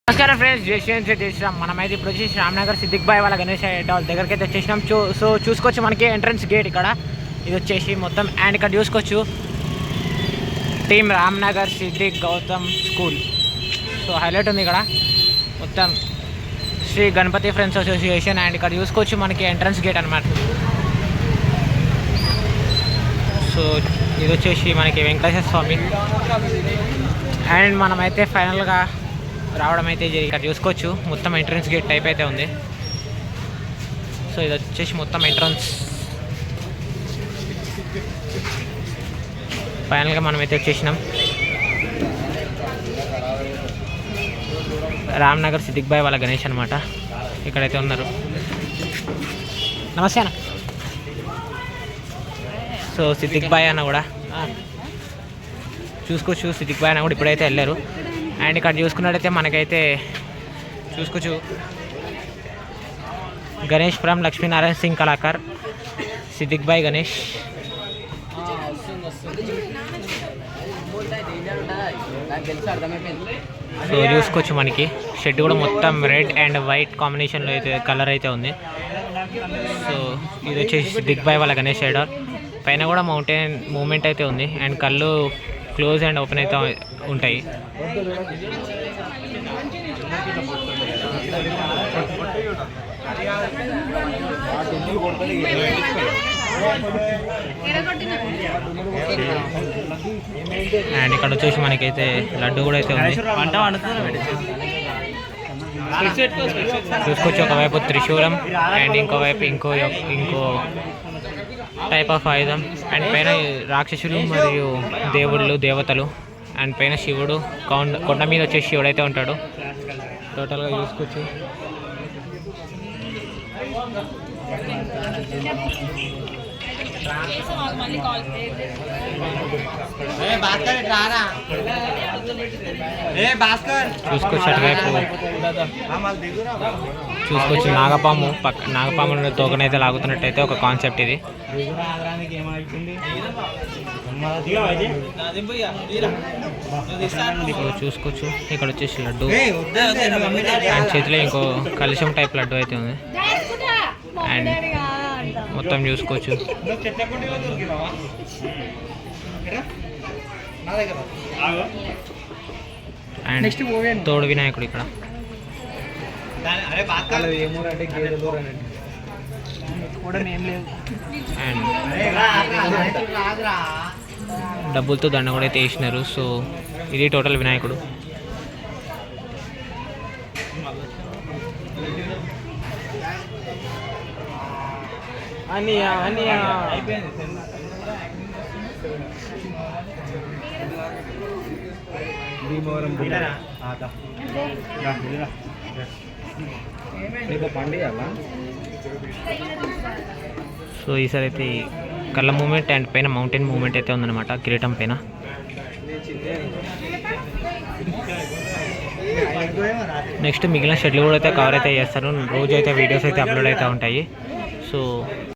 నమస్కారం ఫ్రెండ్స్, జేసీఎన్ చేసినాం. మనమైతే ఇప్పుడు వచ్చేసి రామ్నగర్ సిద్దిక్ బాయ్ వాళ్ళ గణేష్ వాళ్ళ దగ్గరికి అయితే వచ్చేసినాం. సో చూసుకోవచ్చు మనకి ఎంట్రన్స్ గేట్ ఇక్కడ ఇది వచ్చేసి మొత్తం. అండ్ ఇక్కడ చూసుకోవచ్చు team Ramnagar Siddiq Gautam school. So highlight ఉంది ఇక్కడ మొత్తం Shri Ganapati friends association. And ఇక్కడ చూసుకోవచ్చు మనకి ఎంట్రన్స్ గేట్ అనమాట. సో ఇది వచ్చేసి మనకి వెంకటేశ్వర స్వామి. అండ్ మనమైతే ఫైనల్గా రావడం అయితే ఇక్కడ చూసుకోవచ్చు మొత్తం ఎంట్రన్స్ గేట్ టైప్ అయితే ఉంది. సో ఇది వచ్చేసి మొత్తం ఎంట్రన్స్. ఫైనల్గా మనమైతే వచ్చేసినాం రామ్నగర్ సిద్దిక్ బాయ్ వాళ్ళ గణేష్ అనమాట. ఇక్కడైతే ఉన్నారు. నమస్తే అన్న. సో సిద్దిక్ బాయ్ అన్న కూడా చూసుకోవచ్చు, సిద్దిక్ బాయ్ అన్న కూడా ఇప్పుడైతే వెళ్ళారు. అండ్ ఇక్కడ చూసుకున్నట్టయితే మనకైతే చూసుకోవచ్చు గణేష్ ఫ్రమ్ లక్ష్మీనారాయణ సింగ్ కళాకార్ సిద్దిక్ బాయ్ గణేష్. సో చూసుకోవచ్చు మనకి షెడ్ కూడా మొత్తం రెడ్ అండ్ వైట్ కాంబినేషన్లో అయితే కలర్ అయితే ఉంది. సో ఇది వచ్చేసి సిద్దిక్ బాయ్ వాళ్ళ గణేష్ ఐడాల్. పైన కూడా మౌంటైన్ మూమెంట్ అయితే ఉంది. అండ్ కళ్ళు క్లోజ్ అండ్ ఓపెన్ అయితే ఉంటాయి. అండ్ ఇక్కడ వచ్చేసి మనకైతే లడ్డు కూడా అయితే ఉంది. చూసుకోవచ్చు ఒకవైపు త్రిశూలం అండ్ ఇంకోవైపు ఇంకో టైప్ ఆఫ్ ఆయుధం. అండ్ పైన రాక్షసులు మరియు దేవుళ్ళు దేవతలు. అండ్ పైన శివుడు కొండ మీద వచ్చేసి శివుడు అయితే ఉంటాడు. టోటల్గా చూసుకోవచ్చు. చూసుకోవచ్చు అటువైపు చూసుకోవచ్చు నాగపాము తోకనైతే లాగుతున్నట్టయితే ఒక కాన్సెప్ట్ ఇది. చూసుకోవచ్చు ఇక్కడ వచ్చేసి లడ్డు అండ్ చేతిలో ఇంకో కలుషం టైప్ లడ్డు అయితే ఉంది. అండ్ మొత్తం చూసుకోవచ్చు. అండ్ తోడు వినాయకుడు ఇక్కడ. అండ్ డబ్బులతో దండ కూడా అయితే వేసినారు. సో ఇది టోటల్ వినాయకుడు. సో ఈసారి అయితే కళ్ళ మూమెంట్ అండ్ పైన మౌంటైన్ మూమెంట్ అయితే ఉందన్నమాట కిరీటం పైన. నెక్స్ట్ మిగిలిన షెడ్లు కూడా అయితే కవర్ అయితే చేస్తారు. రోజు అయితే వీడియోస్ అయితే అప్లోడ్ అయితే ఉంటాయి. సో